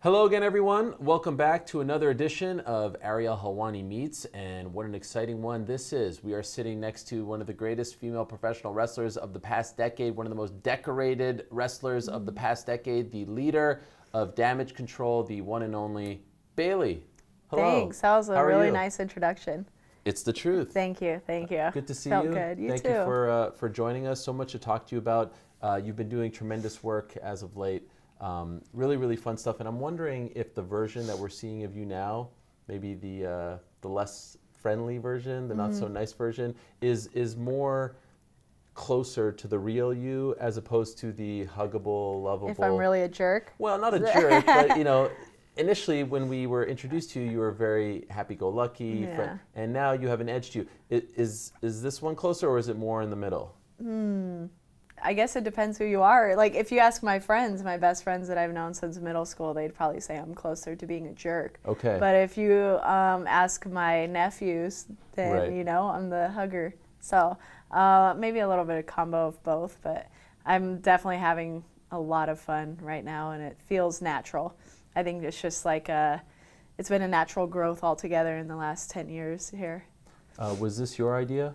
Hello again, everyone. Welcome back to another edition of Ariel Helwani Meets, and what an exciting one this is. We are sitting next to one of the greatest female professional wrestlers of the past decade, one of the most decorated wrestlers of the past decade, the leader of Damage Control, the one and only Bayley. Hello. Thanks. That was How a are really you? nice introduction. It's the truth. Thank you. Thank you. Good to see Felt you. good. You Thank too. you for joining us. So much to talk to you about. You've been doing tremendous work as of late. Really, really fun stuff. And I'm wondering if the version that we're seeing of you now, maybe the less friendly version, the not so nice version, is more closer to the real you as opposed to the huggable, lovable. If I'm really a jerk. Well, not a jerk, but initially when we were introduced to you, you were very happy-go-lucky, Yeah. and now you have an edge to you. Is this one closer, or is it more in the middle? I guess it depends who you are. Like, if you ask my friends, my best friends that I've known since middle school, they'd probably say I'm closer to being a jerk. Okay. But if you ask my nephews, then, Right. I'm the hugger. So maybe a little bit of combo of both, but I'm definitely having a lot of fun right now, and it feels natural. I think it's just like it's been a natural growth altogether in the last 10 years here. Was this your idea,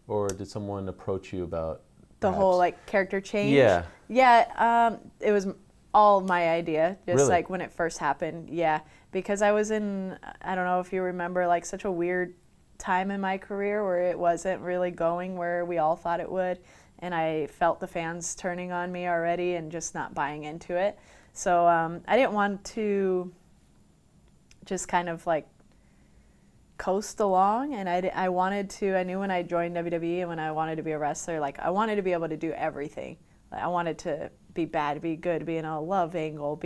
or did someone approach you about The perhaps? whole character change. Yeah. Yeah. It was all my idea. Just Really? like when it first happened. Yeah. Because I was in, I don't know if you remember, like such a weird time in my career where it wasn't really going where we all thought it would, and I felt the fans turning on me already and just not buying into it. So I didn't want to just kind of coast along, and I wanted to. I knew when I joined WWE and when I wanted to be a wrestler, I wanted to be able to do everything. I wanted to be bad, be good, be in a love angle,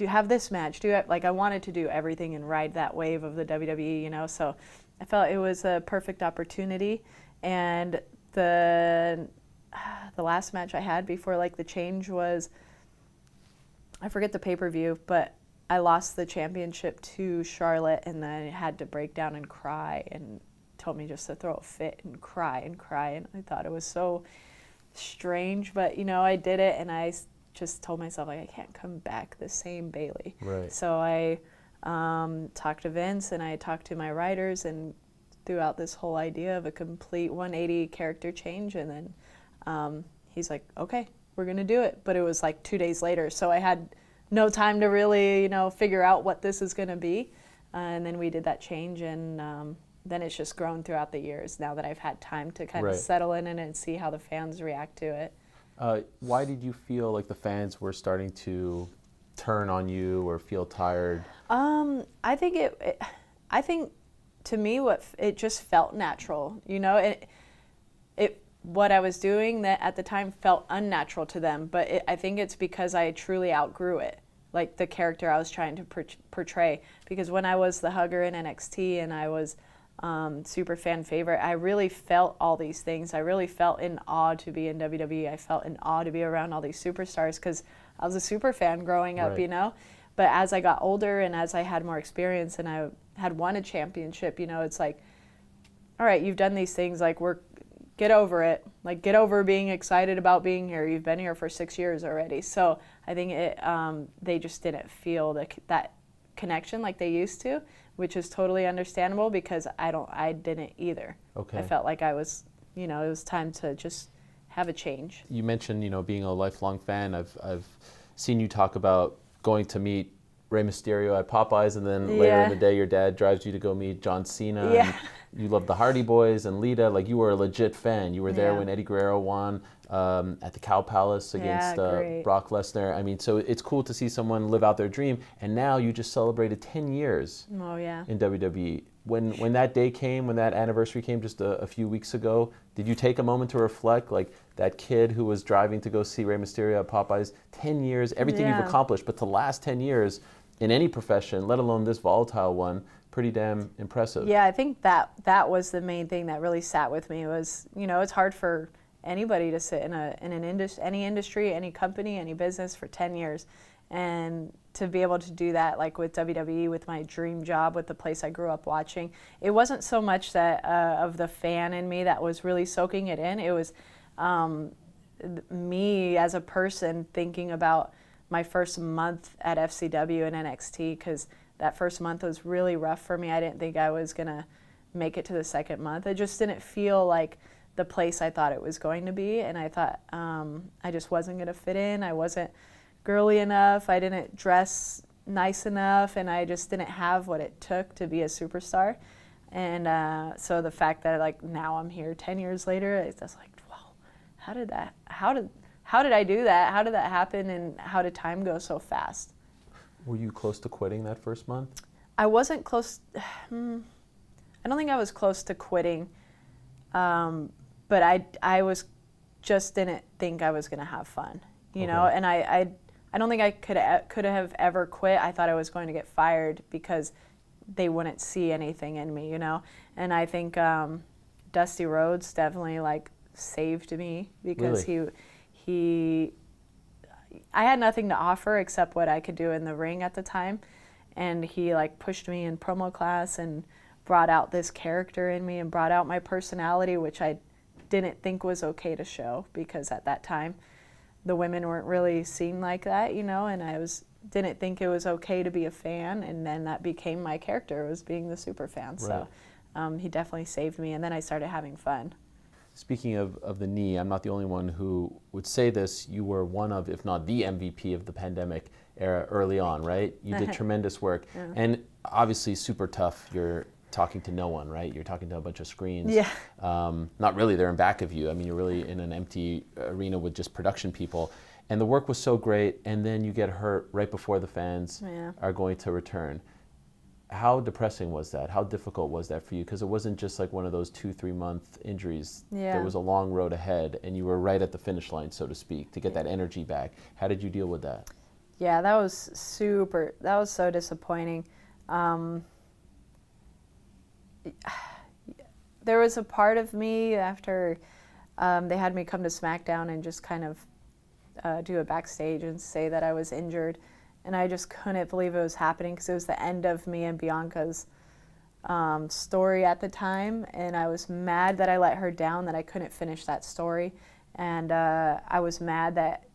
have this match, do it. I wanted to do everything and ride that wave of the WWE, So I felt it was a perfect opportunity, and the last match I had before the change was, I forget the pay-per-view, but I lost the championship to Charlotte, and then I had to break down and cry, and told me just to throw a fit and cry, and I thought it was so strange, but I did it, and I just told myself I can't come back the same Bayley. Right. So I talked to Vince, and I talked to my writers, and threw out this whole idea of a complete 180 character change, and then he's like, okay, we're gonna do it. But it was 2 days later, so I had no time to really, figure out what this is going to be. And then we did that change, and then it's just grown throughout the years now that I've had time to kind of Right. settle in it and see how the fans react to it. Why did you feel like the fans were starting to turn on you or feel tired? I think to me, it just felt natural. What I was doing that at the time felt unnatural to them, but I think it's because I truly outgrew it, the character I was trying to portray. Because when I was the hugger in NXT and I was super fan favorite, I really felt all these things. I really felt in awe to be in WWE. I felt in awe to be around all these superstars because I was a super fan growing up, Right. But as I got older and as I had more experience and I had won a championship, it's all right, you've done these things, get over it. Get over being excited about being here. You've been here for 6 years already. So I think they just didn't feel that connection like they used to, which is totally understandable because I didn't either. Okay. I felt like I was, it was time to just have a change. You mentioned, being a lifelong fan. I've seen you talk about going to meet Rey Mysterio at Popeyes, and then later Yeah. in the day, your dad drives you to go meet John Cena. Yeah. And you love the Hardy Boys and Lita. You were a legit fan. You were there Yeah. when Eddie Guerrero won at the Cow Palace against great. Brock Lesnar. I mean, so it's cool to see someone live out their dream. And now you just celebrated 10 years Oh, yeah. in WWE. When that day came, when that anniversary came just a few weeks ago, did you take a moment to reflect, that kid who was driving to go see Rey Mysterio at Popeyes, 10 years, everything you've Yeah. accomplished, but to last 10 years in any profession, let alone this volatile one, pretty damn impressive. Yeah, I think that was the main thing that really sat with me was, it's hard for anybody to sit in any industry, any company, any business for 10 years. And to be able to do that, with WWE, with my dream job, with the place I grew up watching, it wasn't so much that of the fan in me that was really soaking it in. It was me as a person thinking about my first month at FCW and NXT, because that first month was really rough for me. I didn't think I was going to make it to the second month. It just didn't feel like the place I thought it was going to be, and I thought I just wasn't going to fit in. I wasn't girly enough. I didn't dress nice enough, and I just didn't have what it took to be a superstar. And so the fact that like now I'm here 10 years later, it's just like, wow, how did I do that? How did that happen? And how did time go so fast? Were you close to quitting that first month? I wasn't close. I don't think I was close to quitting, but I was just didn't think I was going to have fun, you know. And I don't think I could have ever quit. I thought I was going to get fired because they wouldn't see anything in me, you know. And I think Dusty Rhodes definitely like saved me, because Really? I had nothing to offer except what I could do in the ring at the time, and he like pushed me in promo class and brought out this character in me and brought out my personality, which I didn't think was okay to show, because at that time the women weren't really seen like that, you know, and didn't think it was okay to be a fan, and then that became my character, was being the super fan. Right. So he definitely saved me, and then I started having fun. Speaking of the knee, I'm not the only one who would say this. You were one of, if not the MVP of the pandemic era early on, right? You did tremendous work. Yeah. And obviously super tough. You're talking to no one, right? You're talking to a bunch of screens. Yeah. Not really, they're in back of you. I mean, you're really in an empty arena with just production people. And the work was so great, and then you get hurt right before the fans are going to return. How depressing was that? How difficult was that for you? Because it wasn't just like one of those 2-3 month injuries. Yeah. There was a long road ahead, and you were right at the finish line, so to speak, to get that energy back. How did you deal with that? Yeah, that was so disappointing. There was a part of me after they had me come to SmackDown and just kind of do a backstage and say that I was injured. And I just couldn't believe it was happening, because it was the end of me and Bianca's story at the time. And I was mad that I let her down, that I couldn't finish that story. And I was mad that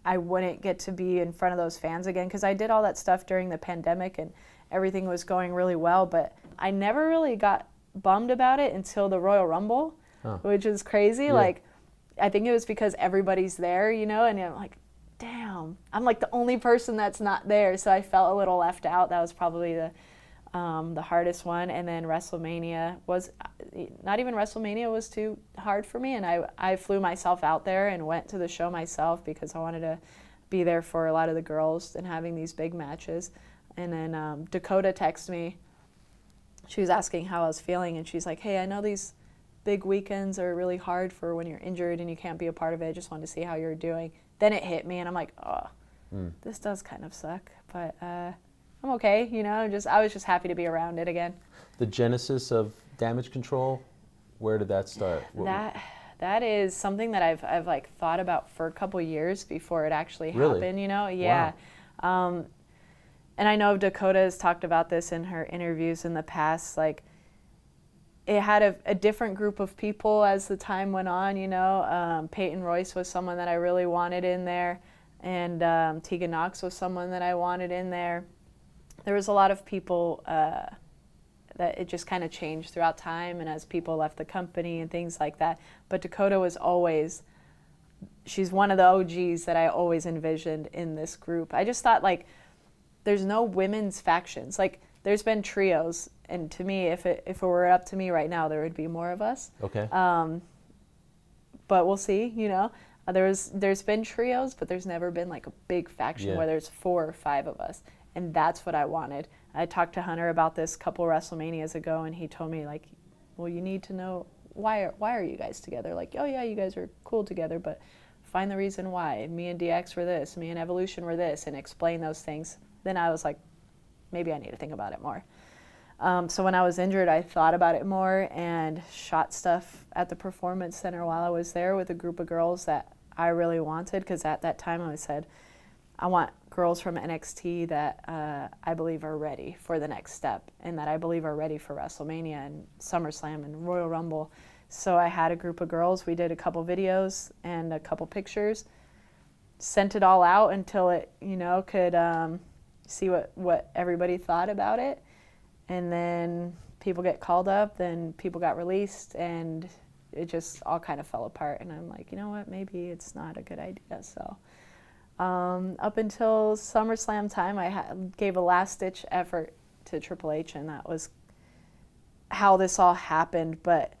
I wouldn't get to be in front of those fans again, because I did all that stuff during the pandemic and everything was going really well. But I never really got bummed about it until the Royal Rumble, which is crazy. Yeah. Like, I think it was because everybody's there, you know, and I'm like, damn, I'm like the only person that's not there, so I felt a little left out. That was probably the hardest one. And then WrestleMania was, not even WrestleMania was too hard for me, and I flew myself out there and went to the show myself, because I wanted to be there for a lot of the girls and having these big matches. And then Dakota texted me. She was asking how I was feeling, and she's like, hey, I know these big weekends are really hard for when you're injured and you can't be a part of it. I just wanted to see how you're doing. Then it hit me, and I'm like, oh, this does kind of suck, but I'm okay, you know. I was just happy to be around it again. The genesis of Damage Control, where did that start? That is something that I've like thought about for a couple years before it actually Really? happened, you know. Yeah. Wow. And I know Dakota has talked about this in her interviews in the past. Like, it had a different group of people as the time went on, you know. Peyton Royce was someone that I really wanted in there, and Tegan Knox was someone that I wanted in there. There was a lot of people that it just kind of changed throughout time, and as people left the company and things like that. But Dakota was always, she's one of the OGs that I always envisioned in this group. I just thought, like, there's no women's factions. Like, there's been trios, and to me, if it were up to me right now, there would be more of us. Okay. But we'll see, you know. There's been trios, but there's never been like a big faction where there's 4 or 5 of us, and that's what I wanted. I talked to Hunter about this a couple WrestleManias ago, and he told me, like, well, you need to know why are you guys together? Like, oh yeah, you guys are cool together, but find the reason why. Me and DX were this, me and Evolution were this, and explain those things. Then I was like, maybe I need to think about it more. So when I was injured, I thought about it more and shot stuff at the Performance Center while I was there with a group of girls that I really wanted, because at that time I said, I want girls from NXT that I believe are ready for the next step, and that I believe are ready for WrestleMania and SummerSlam and Royal Rumble. So I had a group of girls. We did a couple videos and a couple pictures, sent it all out until it, could see what everybody thought about it. And then people get called up, then people got released, and it just all kind of fell apart. And I'm like, you know what, maybe it's not a good idea. So up until SummerSlam time, I gave a last-ditch effort to Triple H, and that was how this all happened. But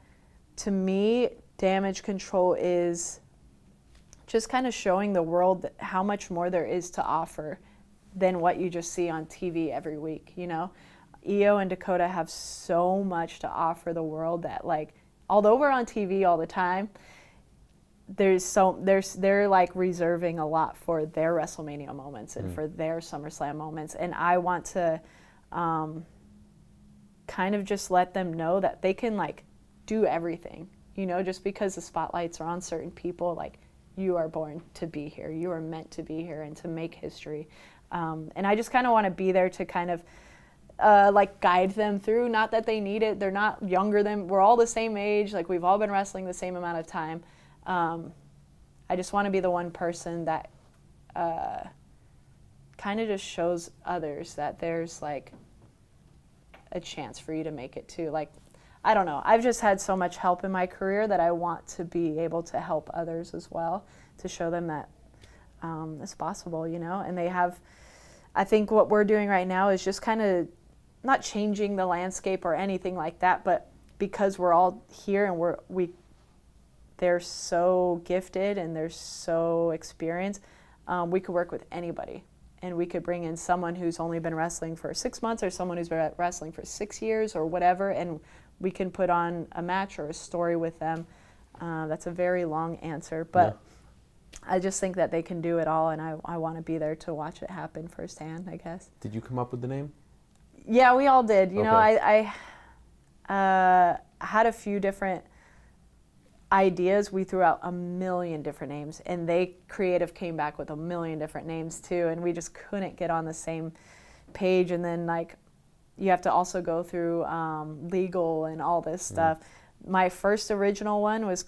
to me, Damage Control is just kind of showing the world how much more there is to offer than what you just see on TV every week, Io and Dakota have so much to offer the world that, like, although we're on TV all the time, they're like reserving a lot for their WrestleMania moments and for their SummerSlam moments. And I want to kind of just let them know that they can, like, do everything, just because the spotlights are on certain people. Like, you are born to be here. You are meant to be here and to make history. And I just kind of want to be there to kind of like guide them through. Not that they need it. They're not younger than, we're all the same age. Like, we've all been wrestling the same amount of time. I just want to be the one person that kind of just shows others that there's, like, a chance for you to make it too. Like, I don't know. I've just had so much help in my career that I want to be able to help others as well, to show them that it's possible, And they have, I think what we're doing right now is just kind of not changing the landscape or anything like that, but because we're all here and they're so gifted and they're so experienced, we could work with anybody. And we could bring in someone who's only been wrestling for 6 months or someone who's been wrestling for 6 years or whatever, and we can put on a match or a story with them. That's a very long answer, but yeah. I just think that they can do it all, and I want to be there to watch it happen firsthand, I guess. Did you come up with the name? Yeah, we all did. You Okay. know, I had a few different ideas. We threw out a million different names, and they creative came back with a million different names too, and we just couldn't get on the same page. And then, like, you have to also go through legal and all this stuff. My first original one was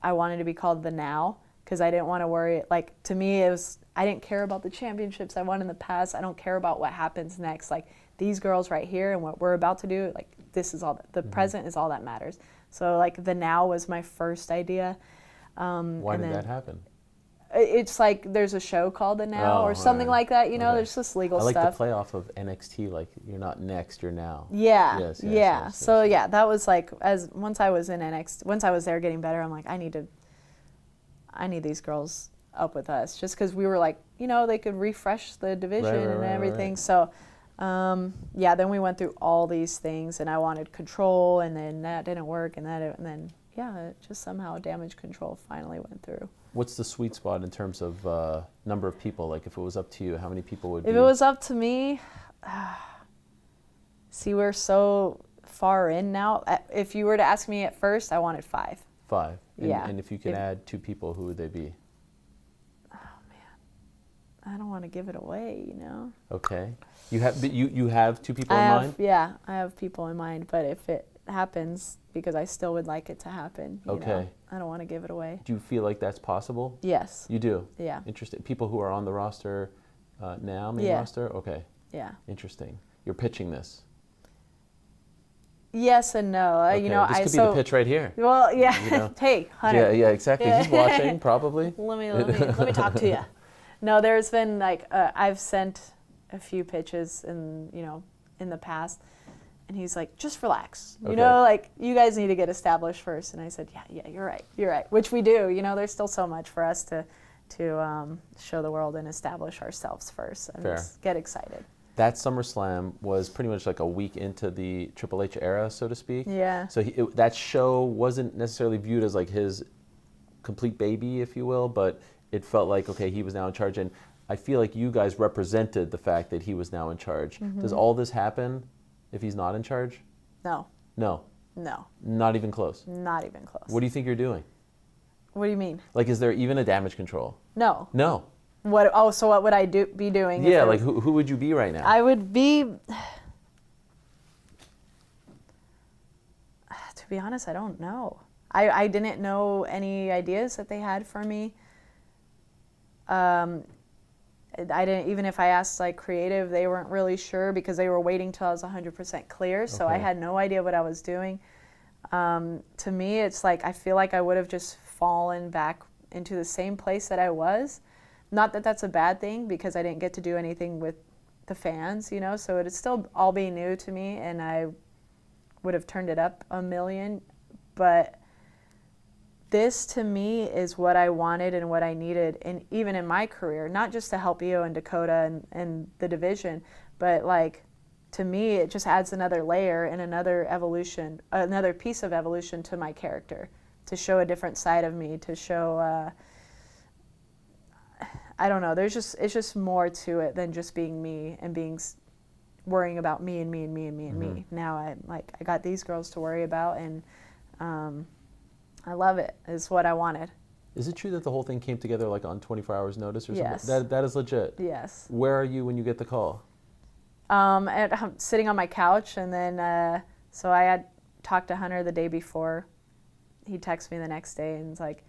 I wanted to be called The Now, because I didn't want to worry. Like, to me, I didn't care about the championships I won in the past. I don't care about what happens next. Like, these girls right here and what we're about to do, like, this is all, the present is all that matters. So, like, The Now was my first idea. Why did that happen? It's like there's a show called The Now or something like that, okay. There's just legal stuff. I like the playoff of NXT, like, you're not next, you're now. Yeah, yes. So, yeah, that was like, once I was in NXT, once I was there getting better, I'm like, I need these girls up with us, just because we were like, they could refresh the division and everything. Right. So, then we went through all these things, and I wanted Control, and then that didn't work, and then it just somehow Damage Control finally went through. What's the sweet spot in terms of number of people? Like, if it was up to you, how many people would be? If it was up to me, see, we're so far in now. If you were to ask me at first, I wanted 5. 5. Yeah. And if you could add 2 people, who would they be? Oh, man. I don't want to give it away, Okay. You have 2 people in mind? Yeah, I have people in mind, but if it happens, because I still would like it to happen. Okay. I don't want to give it away. Do you feel like that's possible? Yes. You do? Yeah. Interesting. People who are on the roster now, main roster? Okay. Yeah. Interesting. You're pitching this. Yes and no. Okay. This could be the pitch right here. Well, yeah. Hey, Hunter. Yeah, exactly. Yeah. He's watching, probably. Let me talk to you. No, there's been, like, I've sent a few pitches in the past. And he's like, just relax. Okay. Like, you guys need to get established first. And I said, yeah, you're right. Which we do. There's still so much for us to show the world and establish ourselves first and just get excited. That SummerSlam was pretty much like a week into the Triple H era, so to speak. Yeah. So that show wasn't necessarily viewed as like his complete baby, if you will, but it felt like, okay, he was now in charge. And I feel like you guys represented the fact that he was now in charge. Mm-hmm. Does all this happen if he's not in charge? No. No. No. Not even close? Not even close. What do you think you're doing? What do you mean? Like, is there even a Damage Control? No. No. What? Oh, so what would I be doing? Yeah, like who would you be right now? I would be, to be honest, I don't know. I didn't know any ideas that they had for me. I didn't, even if I asked like creative, they weren't really sure because they were waiting till I was 100% clear. So I had no idea what I was doing. To me, it's like I feel like I would have just fallen back into the same place that I was. Not that that's a bad thing because I didn't get to do anything with the fans, you know, so it'd still all be new to me and I would have turned it up a million. But this to me is what I wanted and what I needed, and even in my career, not just to help Io and Dakota and the division, but like to me it just adds another layer and another evolution, another piece of evolution to my character, to show a different side of me, to show I don't know, it's just more to it than just being me and worrying about me and me and me and me and me. Now I got these girls to worry about, and I love it. It's what I wanted. Is it true that the whole thing came together like on 24 hours notice or Yes. something? That is legit? Yes. Where are you when you get the call? I'm sitting on my couch, and then so I had talked to Hunter the day before. He texts me the next day and it's like,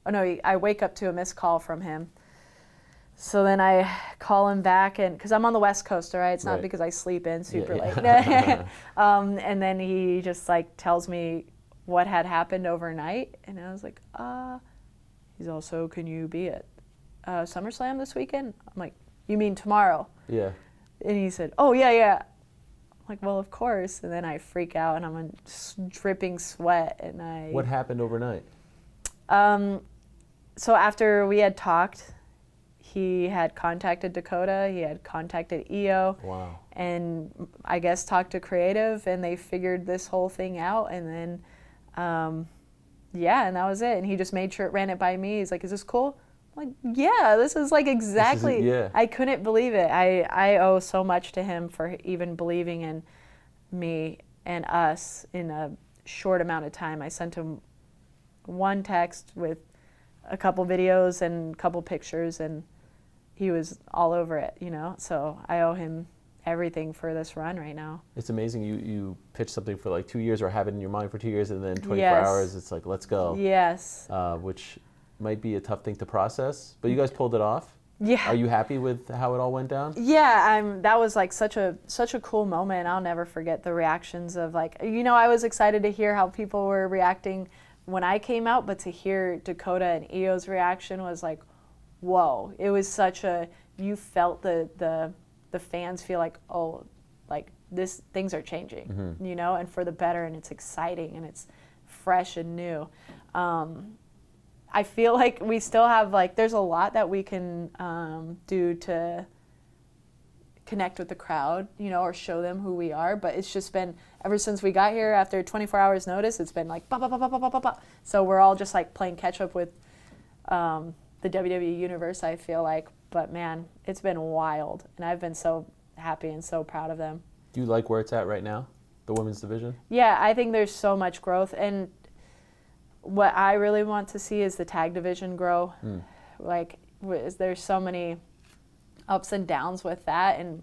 oh no, I wake up to a missed call from him. So then I call him back, and because I'm on the West Coast, all right? It's not because I sleep in super late. And then he just like tells me what had happened overnight, and I was like, he's also, can you be at SummerSlam this weekend? I'm like, you mean tomorrow? Yeah. And he said, oh yeah. I'm like, well, of course. And then I freak out, and I'm in dripping sweat, and What happened overnight? So after we had talked, he had contacted Dakota, he had contacted Io. Wow. And I guess talked to creative, and they figured this whole thing out, and then and that was it. And he just made sure, ran it by me. He's like, is this cool? I'm like, yeah, this is like exactly. I couldn't believe it. I owe so much to him for even believing in me and us in a short amount of time. I sent him one text with a couple videos and a couple pictures, and he was all over it, you know? So I owe him everything for this run right now. It's amazing. You pitch something for like 2 years or have it in your mind for 2 years, and then 24 hours it's like, let's go. Yes. Which might be a tough thing to process, but you guys pulled it off. Yeah. Are you happy with how it all went down? Yeah, that was like such a cool moment. I'll never forget the reactions of like, you know, I was excited to hear how people were reacting when I came out, but to hear Dakota and Io's reaction was like, whoa. It was such you felt the fans feel like, oh, like things are changing, you know, and for the better, and it's exciting and it's fresh and new. I feel like we still have like, there's a lot that we can do to connect with the crowd, you know, or show them who we are, but it's just been, ever since we got here after 24 hours notice, it's been like, bah, bah, bah, bah, bah, bah, bah. So we're all just like playing catch up with the WWE universe, I feel like. But man, it's been wild, and I've been so happy and so proud of them. Do you like where it's at right now, the women's division? Yeah, I think there's so much growth, and what I really want to see is the tag division grow. Like, there's so many ups and downs with that, and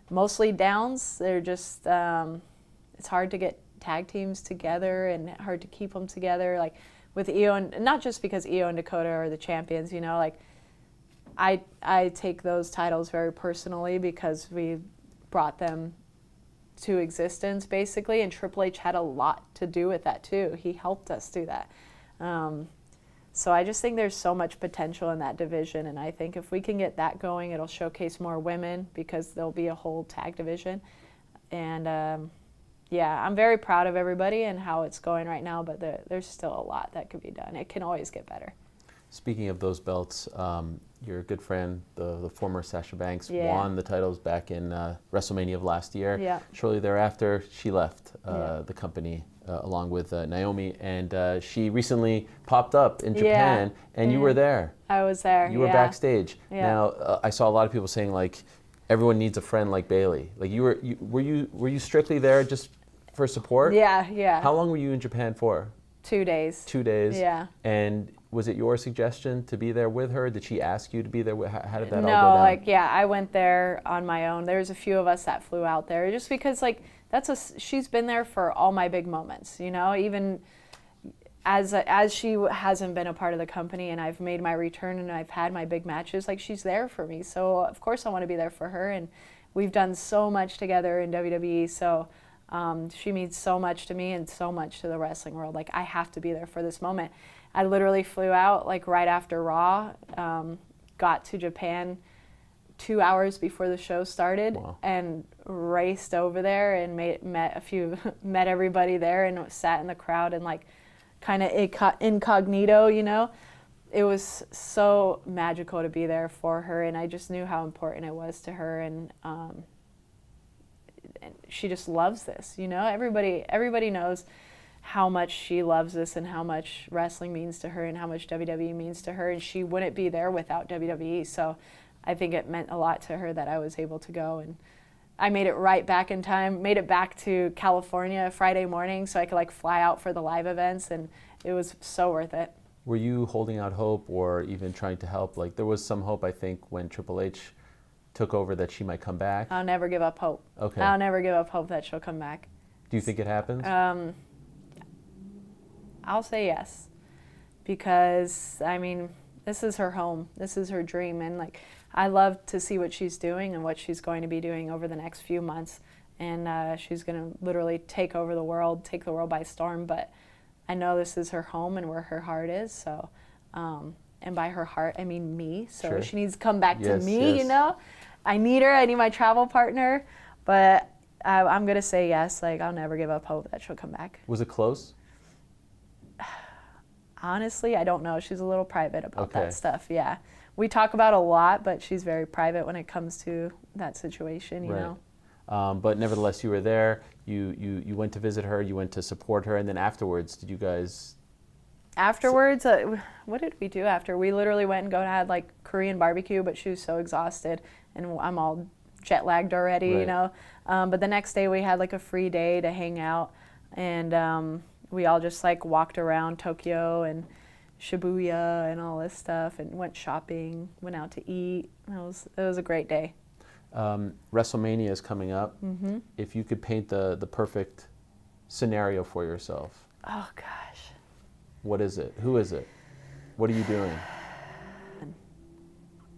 mostly downs. They're just it's hard to get tag teams together and hard to keep them together. Like with Io, and not just because Io and Dakota are the champions, you know, like I take those titles very personally because we brought them to existence basically, and Triple H had a lot to do with that too. He helped us do that. So I just think there's so much potential in that division, and I think if we can get that going, it'll showcase more women because there'll be a whole tag division. And I'm very proud of everybody and how it's going right now, but there's still a lot that could be done. It can always get better. Speaking of those belts, your good friend, the former Sasha Banks, won the titles back in WrestleMania of last year. Yeah. Shortly thereafter, she left the company along with Naomi, and she recently popped up in Japan, and you were there. I was there. You were backstage. Now, I saw a lot of people saying like, everyone needs a friend like Bayley. Like were you strictly there just for support? Yeah. How long were you in Japan for? 2 days. 2 days. Yeah. And was it your suggestion to be there with her? Did she ask you to be there? How did that all go down? No, I went there on my own. There was a few of us that flew out there just because she's been there for all my big moments, you know, even as she hasn't been a part of the company and I've made my return and I've had my big matches, like she's there for me. So of course I want to be there for her, and we've done so much together in WWE. So she means so much to me and so much to the wrestling world. Like I have to be there for this moment. I literally flew out like right after Raw, got to Japan 2 hours before the show started. Wow. And raced over there and met everybody there and sat in the crowd and like kind of incognito, you know. It was so magical to be there for her, and I just knew how important it was to her, and she just loves this, you know. Everybody knows how much she loves this and how much wrestling means to her and how much WWE means to her, and she wouldn't be there without WWE. So I think it meant a lot to her that I was able to go, and I made it right back in time, made it back to California Friday morning so I could like fly out for the live events, and it was so worth it. Were you holding out hope or even trying to help? Like there was some hope, I think, when Triple H took over that she might come back. I'll never give up hope. Okay. I'll never give up hope that she'll come back. Do you think it happens? I'll say yes, because I mean, this is her home. This is her dream, and like I love to see what she's doing and what she's going to be doing over the next few months. And she's going to literally take over the world, take the world by storm. But I know this is her home and where her heart is. So, and by her heart, I mean me. So Sure. she needs to come back to me, yes. you know. I need her. I need my travel partner. But I'm going to say yes. Like, I'll never give up hope that she'll come back. Was it close? Honestly, I don't know. She's a little private about Okay. that stuff. Yeah. We talk about a lot, but she's very private when it comes to that situation, you Right. know. But nevertheless, you were there. You went to visit her. You went to support her. And then afterwards, did you guys... Afterwards, what did we do after? We literally went and had like Korean barbecue, but she was so exhausted, and I'm all jet lagged already, you Right. know. But the next day we had like a free day to hang out, and we all just like walked around Tokyo and Shibuya and all this stuff, and went shopping, went out to eat. It was a great day. WrestleMania is coming up. Mm-hmm. If you could paint the perfect scenario for yourself, Oh gosh. what is it? Who is it? What are you doing?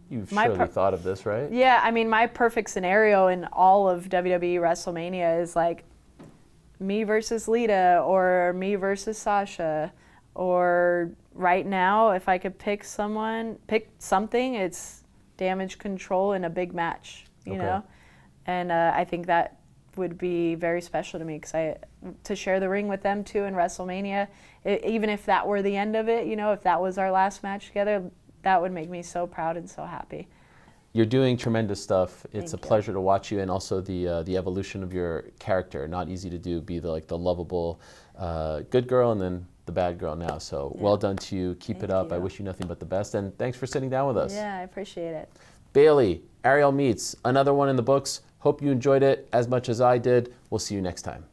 You've My surely thought of this, right? Yeah, I mean, my perfect scenario in all of WWE WrestleMania is like me versus Lita, or me versus Sasha, or right now, if I could pick something, it's Damage Control in a big match, you Okay. know? And I think that would be very special to me, because to share the ring with them too in WrestleMania, even if that were the end of it, you know, if that was our last match together, that would make me so proud and so happy. You're doing tremendous stuff. It's Thank a you. pleasure to watch you, and also the evolution of your character. Not easy to do. Be the lovable good girl, and then the bad girl now. So well done to you. Keep it Thank up. I you. wish you nothing but the best, and thanks for sitting down with us. Yeah, I appreciate it. Bayley, Ariel Meets, another one in the books. Hope you enjoyed it as much as I did. We'll see you next time.